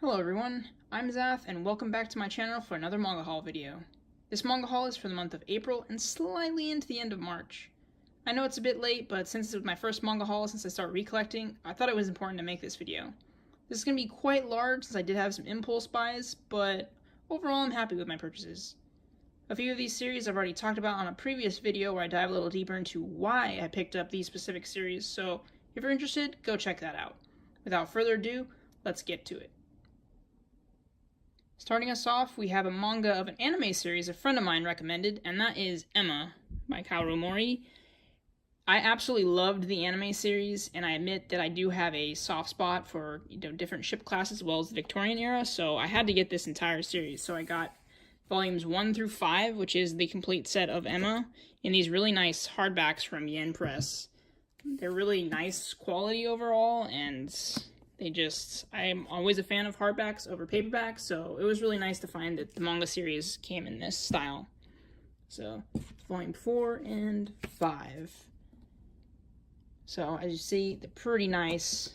Hello everyone, I'm Zath and welcome back to my channel for another Manga Haul video. This Manga Haul is for the month of April and slightly into the end of March. I know it's a bit late, but since it was my first Manga Haul since I started recollecting, I thought it was important to make this video. This is going to be quite large since I did have some impulse buys, but overall I'm happy with my purchases. A few of these series I've already talked about on a previous video where I dive a little deeper into why I picked up these specific series, so if you're interested, go check that out. Without further ado, let's get to it. Starting us off, we have a manga of an anime series a friend of mine recommended, and that is Emma by Kaoru Mori. I absolutely loved the anime series, and I admit that I do have a soft spot for different ship classes as well as the Victorian era, so I had to get this entire series. So I got volumes 1 through 5, which is the complete set of Emma, in these really nice hardbacks from Yen Press. They're really nice quality overall, and I'm always a fan of hardbacks over paperbacks, so it was really nice to find that the manga series came in this style. So, volume 4 and 5. So, as you see, they're pretty nice.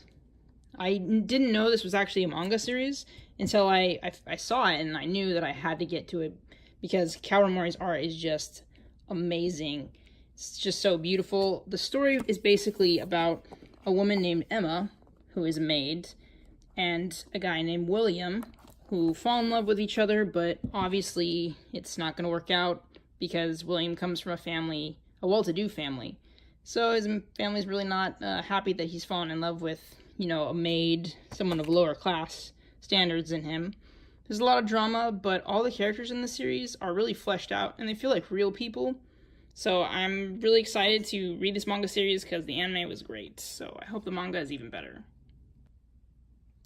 I didn't know this was actually a manga series until I saw it, and I knew that I had to get to it because Kaoru Mori's art is just amazing. It's just so beautiful. The story is basically about a woman named Emma, who is a maid, and a guy named William, who fall in love with each other, but obviously it's not going to work out because William comes from a well-to-do family. So his family's really not happy that he's fallen in love with, a maid, someone of lower class standards than him. There's a lot of drama, but all the characters in the series are really fleshed out, and they feel like real people. So I'm really excited to read this manga series because the anime was great, so I hope the manga is even better.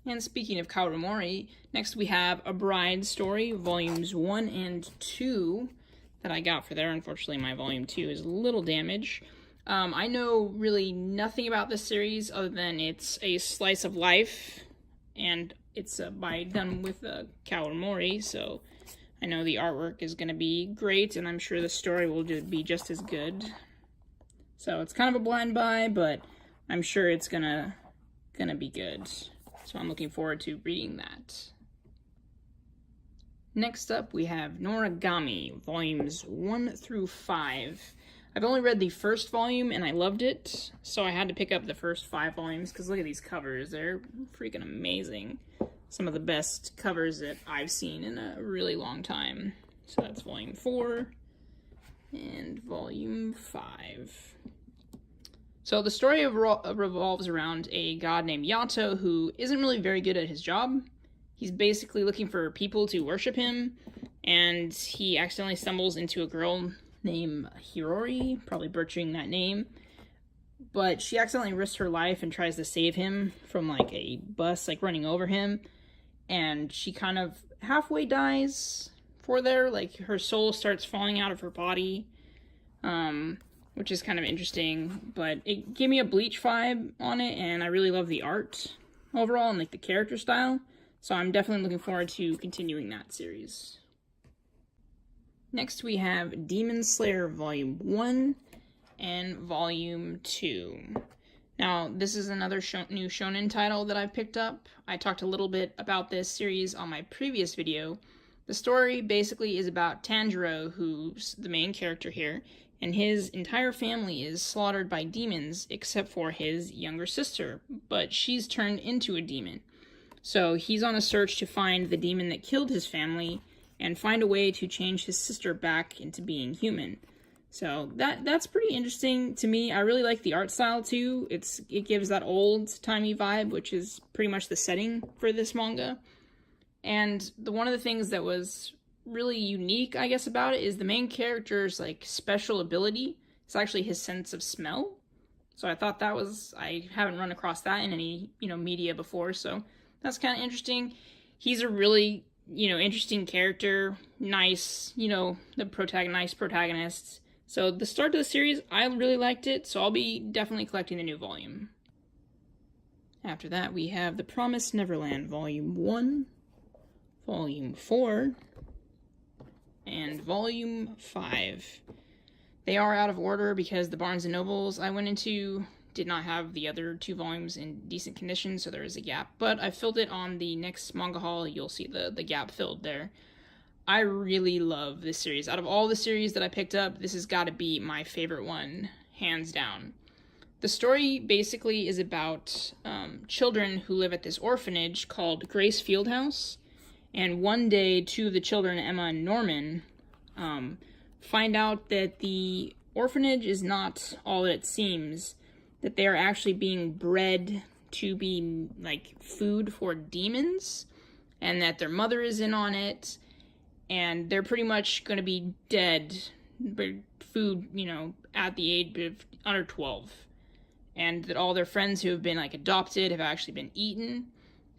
And speaking of Kaoru Mori, next we have A Bride Story, volumes 1 and 2 that I got for there. Unfortunately, my volume 2 is a little damaged. I know really nothing about this series other than it's a slice of life, and it's done with Kaoru Mori, so I know the artwork is going to be great, and I'm sure the story will be just as good. So it's kind of a blind buy, but I'm sure it's gonna be good. So I'm looking forward to reading that. Next up, we have Noragami, volumes 1 through 5. I've only read the first volume, and I loved it, so I had to pick up the first 5 volumes, because look at these covers. They're freaking amazing. Some of the best covers that I've seen in a really long time. So that's volume 4 and volume 5. So the story revolves around a god named Yato who isn't really very good at his job. He's basically looking for people to worship him, and he accidentally stumbles into a girl named Hirori, probably butchering that name. But she accidentally risks her life and tries to save him from a bus running over him. And she kind of halfway dies for there. Her soul starts falling out of her body. Which is kind of interesting, but it gave me a Bleach vibe on it, and I really love the art overall and the character style, so I'm definitely looking forward to continuing that series. Next we have Demon Slayer Volume 1 and Volume 2. Now, this is another new shonen title that I've picked up. I talked a little bit about this series on my previous video. The story basically is about Tanjiro, who's the main character here, and his entire family is slaughtered by demons except for his younger sister, but she's turned into a demon. So he's on a search to find the demon that killed his family and find a way to change his sister back into being human. So that's pretty interesting to me. I really like the art style too. It gives that old-timey vibe, which is pretty much the setting for this manga. And one of the things that was really unique, I guess, about it is the main character's special ability. It's actually his sense of smell. So I thought I haven't run across that in any, media before, so that's kind of interesting. He's a really, interesting character, nice, nice protagonist. So the start of the series, I really liked it, so I'll be definitely collecting the new volume. After that, we have The Promised Neverland, Volume 1, Volume 4, and Volume 5. They are out of order because the Barnes & Nobles I went into did not have the other 2 volumes in decent condition, so there is a gap. But I filled it on the next manga haul. You'll see the gap filled there. I really love this series. Out of all the series that I picked up, this has got to be my favorite one, hands down. The story basically is about children who live at this orphanage called Grace Fieldhouse. And one day, 2 of the children, Emma and Norman, find out that the orphanage is not all that it seems, that they are actually being bred to be like food for demons, and that their mother is in on it, and they're pretty much going to be dead, food, at the age of under 12. And that all their friends who have been like adopted have actually been eaten.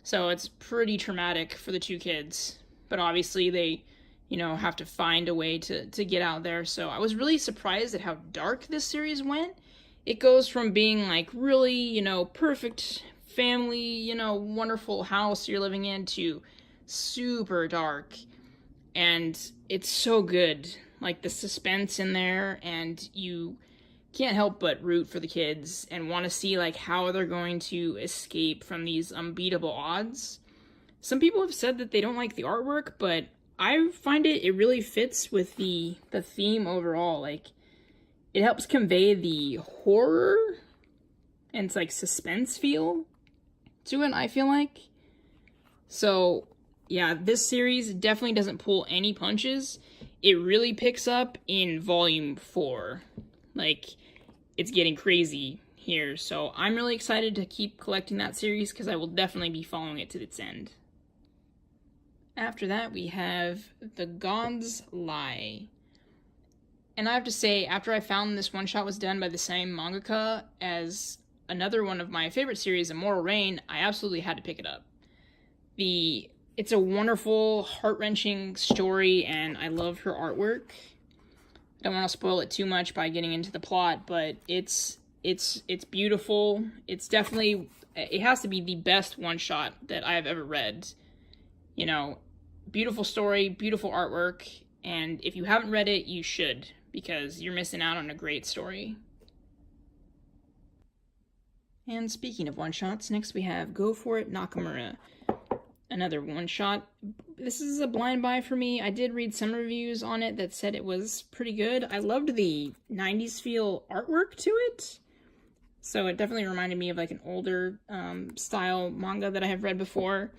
So it's pretty traumatic for the 2 kids. But obviously they, have to find a way to get out there. So I was really surprised at how dark this series went. It goes from being like really, perfect family, wonderful house you're living in to super dark. And it's so good. Like the suspense in there, and you can't help but root for the kids and want to see like how they're going to escape from these unbeatable odds. Some people have said that they don't like the artwork, but I find it really fits with the theme overall. Like it helps convey the horror and it's like suspense feel to it, I feel like. So yeah, this series definitely doesn't pull any punches. It really picks up in volume 4. Like, it's getting crazy here, so I'm really excited to keep collecting that series because I will definitely be following it to its end. After that, we have The Gods Lie. And I have to say, after I found this one-shot was done by the same mangaka as another one of my favorite series, Immortal Rain, I absolutely had to pick it up. It's a wonderful, heart-wrenching story, and I love her artwork. I don't want to spoil it too much by getting into the plot, but it's beautiful. It's definitely, it has to be the best one-shot that I have ever read. Beautiful story, beautiful artwork, and if you haven't read it, you should, because you're missing out on a great story. And speaking of one-shots, next we have Go For It Nakamura. Another one-shot. This is a blind buy for me. I did read some reviews on it that said it was pretty good. I loved the 90s feel artwork to it. So it definitely reminded me of like an older style manga that I have read before.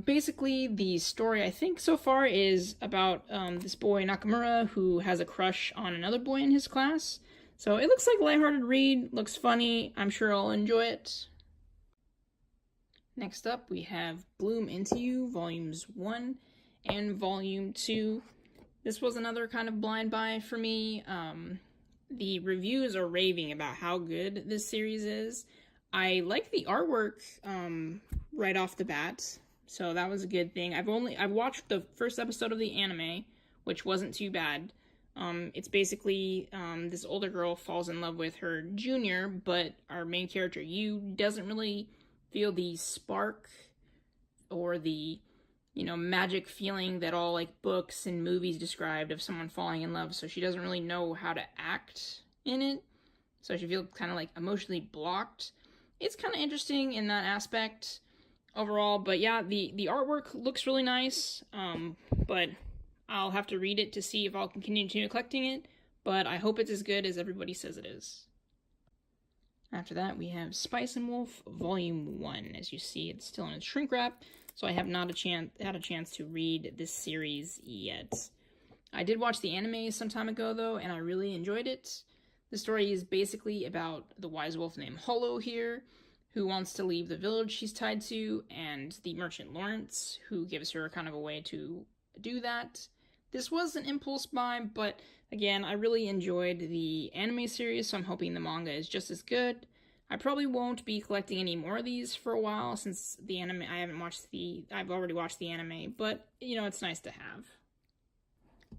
Basically, the story I think so far is about this boy Nakamura who has a crush on another boy in his class. So it looks like a lighthearted read, looks funny. I'm sure I'll enjoy it. Next up, we have Bloom Into You, Volumes 1 and Volume 2. This was another kind of blind buy for me. The reviews are raving about how good this series is. I like the artwork right off the bat, so that was a good thing. I've watched the first episode of the anime, which wasn't too bad. It's basically this older girl falls in love with her junior, but our main character, Yu, doesn't really feel the spark or the, magic feeling that all like books and movies described of someone falling in love. So she doesn't really know how to act in it. So she feels kind of like emotionally blocked. It's kind of interesting in that aspect overall. But yeah, the artwork looks really nice. But I'll have to read it to see if I'll continue collecting it. But I hope it's as good as everybody says it is. After that, we have Spice and Wolf Volume 1. As you see, it's still in its shrink wrap, so I have not had a chance to read this series yet. I did watch the anime some time ago, though, and I really enjoyed it. The story is basically about the wise wolf named Hollow here, who wants to leave the village she's tied to, and the merchant Lawrence, who gives her kind of a way to do that. This was an impulse buy, but again, I really enjoyed the anime series, so I'm hoping the manga is just as good. I probably won't be collecting any more of these for a while, since the anime, I've already watched the anime, but, it's nice to have.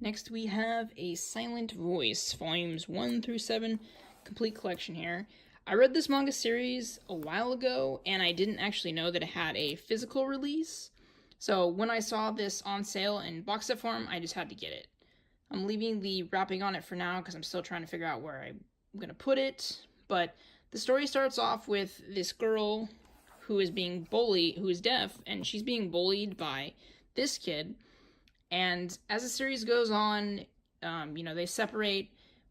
Next, we have A Silent Voice, Volumes 1 through 7, complete collection here. I read this manga series a while ago, and I didn't actually know that it had a physical release. So when I saw this on sale in box set form, I just had to get it. I'm leaving the wrapping on it for now because I'm still trying to figure out where I'm going to put it, but The story starts off with this girl who is being bullied, who is deaf, and she's being bullied by this kid. And as the series goes on, they separate,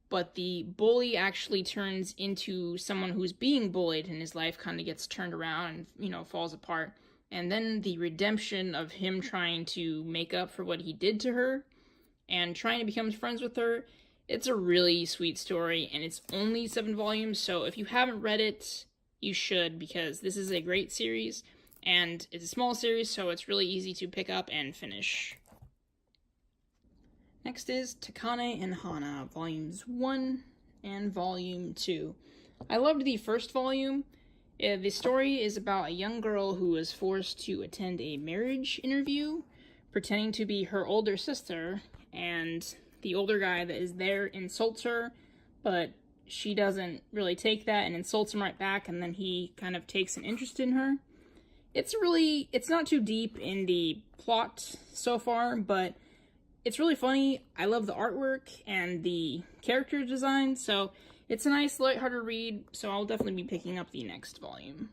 but the bully actually turns into someone who's being bullied, and his life kind of gets turned around and, falls apart. And then the redemption of him trying to make up for what he did to her and trying to become friends with her. It's a really sweet story, and it's only 7 volumes, so if you haven't read it, you should, because this is a great series, and it's a small series, so it's really easy to pick up and finish. Next is Takane and Hana, Volumes 1 and Volume 2. I loved the first volume. The story is about a young girl who is forced to attend a marriage interview, pretending to be her older sister, and the older guy that is there insults her, but she doesn't really take that and insults him right back, and then he kind of takes an interest in her. It's not too deep in the plot so far, but it's really funny. I love the artwork and the character design, so it's a nice, lighthearted read, so I'll definitely be picking up the next volume.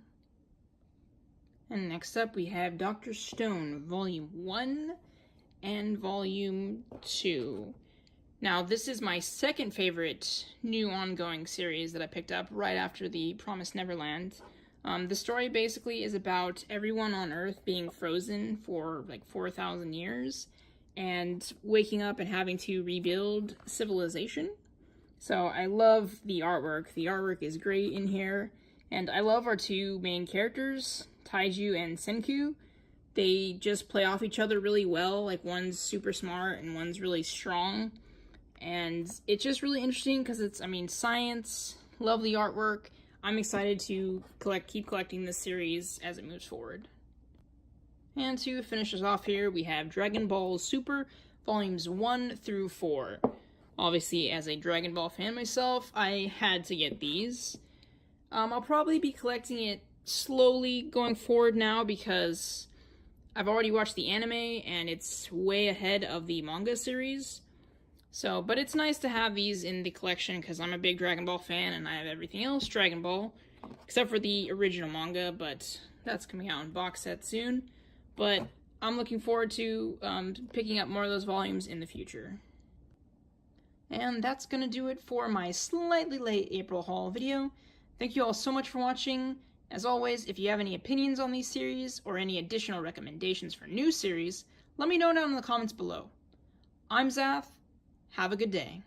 And next up, we have Dr. Stone, Volume 1 and Volume 2. Now, this is my second favorite new ongoing series that I picked up right after the Promised Neverland. The story basically is about everyone on Earth being frozen for like 4,000 years and waking up and having to rebuild civilization. So I love the artwork. The artwork is great in here, and I love our two main characters, Taiju and Senku. They just play off each other really well. Like, one's super smart and one's really strong. And it's just really interesting because it's, science. Love the artwork. I'm excited to keep collecting this series as it moves forward. And to finish us off here, we have Dragon Ball Super, Volumes 1 through 4. Obviously, as a Dragon Ball fan myself, I had to get these. I'll probably be collecting it slowly going forward now because I've already watched the anime and it's way ahead of the manga series. So, but it's nice to have these in the collection because I'm a big Dragon Ball fan and I have everything else Dragon Ball, except for the original manga, but that's coming out in box set soon. But I'm looking forward to picking up more of those volumes in the future. And that's going to do it for my slightly late April haul video. Thank you all so much for watching. As always, if you have any opinions on these series or any additional recommendations for new series, let me know down in the comments below. I'm Zath. Have a good day.